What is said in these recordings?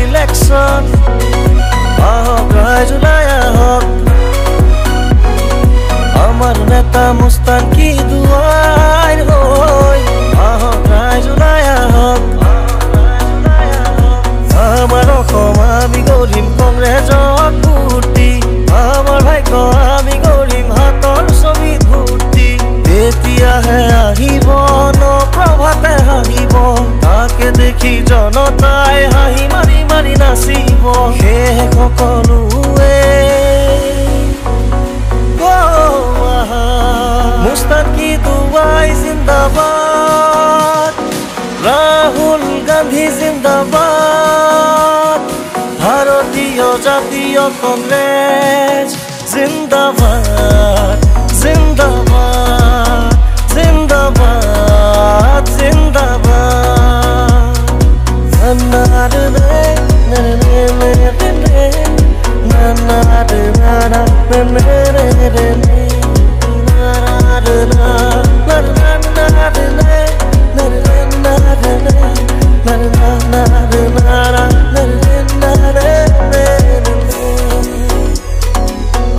election আহক ৰায় July আহক আমাৰ নেতা মুস্তান কি দুয়াৰ হই আহক ৰায় জুলাই আহক আমাৰ অসম আমি গৰিম কংগ্ৰেছক ভোটি আমাৰ ভাগ্য আমি গৰিম হাতৰ ছবিত ভোটি তেতিয়াহে আহিব নপ্ৰভাতে হাঁহিব তাকে দেখি জনতাই হাঁহি মাৰি মাৰি নাচিব সেয়ে সকলোৱে মুস্তান কি দুৱাই জিন্দাবাদ ৰাহুল গান্ধী জিন্দাবাদ ভাৰতীয় জাতীয় কংগ্ৰেস জিন্দাবাদ জিন্দাবাদ জিন্দাবাদ জিন্দাবাদ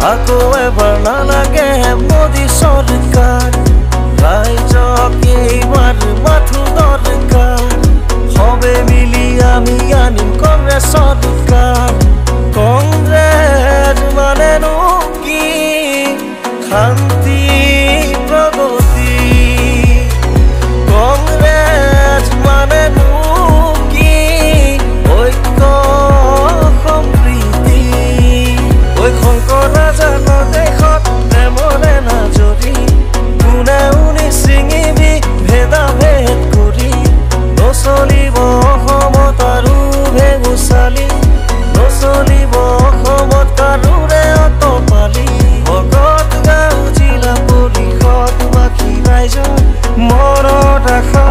আকৌ এবাৰ নালাগে মোদী চৰকাৰ ৰাইজক এইবাৰ মাথো দৰকাৰ সবে মিলি আমি আনিম কংগ্ৰেছ চৰকাৰ কংগ্ৰেছ মানেনো কি শান্তি প্ৰগতি কংগ্ৰেছ মানেনো কি ঐক্য সম্প্ৰীতি ঐ শংকৰ ৰাজানৰ দেশত প্ৰেমৰে নাজৰি কোনে উনি ছিঙিবি ভেদাভেদ কৰি নচলিব অসমত আৰু ভেগুচালি নচলিব অসমত কাৰোৰে অতপালি ভকত গাঁও জিলা পৰিষদবাসী ৰাইজৰ মনত আশা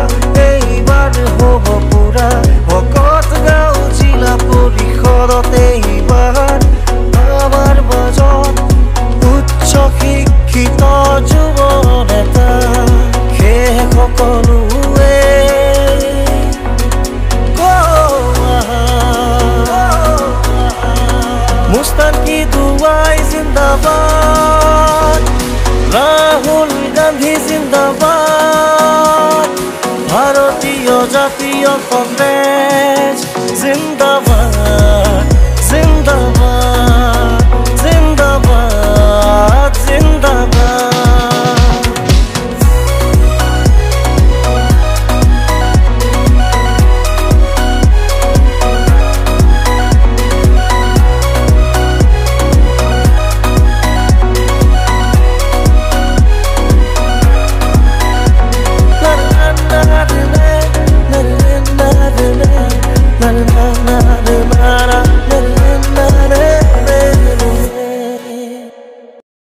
এইবাৰ হ'ব পুৰা ভকত গাঁও জিলা পৰিষদত এইবাৰ আমাৰ মাজত উচ্চ শিক্ষিত যুৱ নেতা সেয়ে সকলোৱে মুস্তান কি দুৱাই জিন্দাবাদ ৰাহুল গান্ধী জিন্দাবাদ ভাৰতীয় জাতীয় কংগ্ৰেস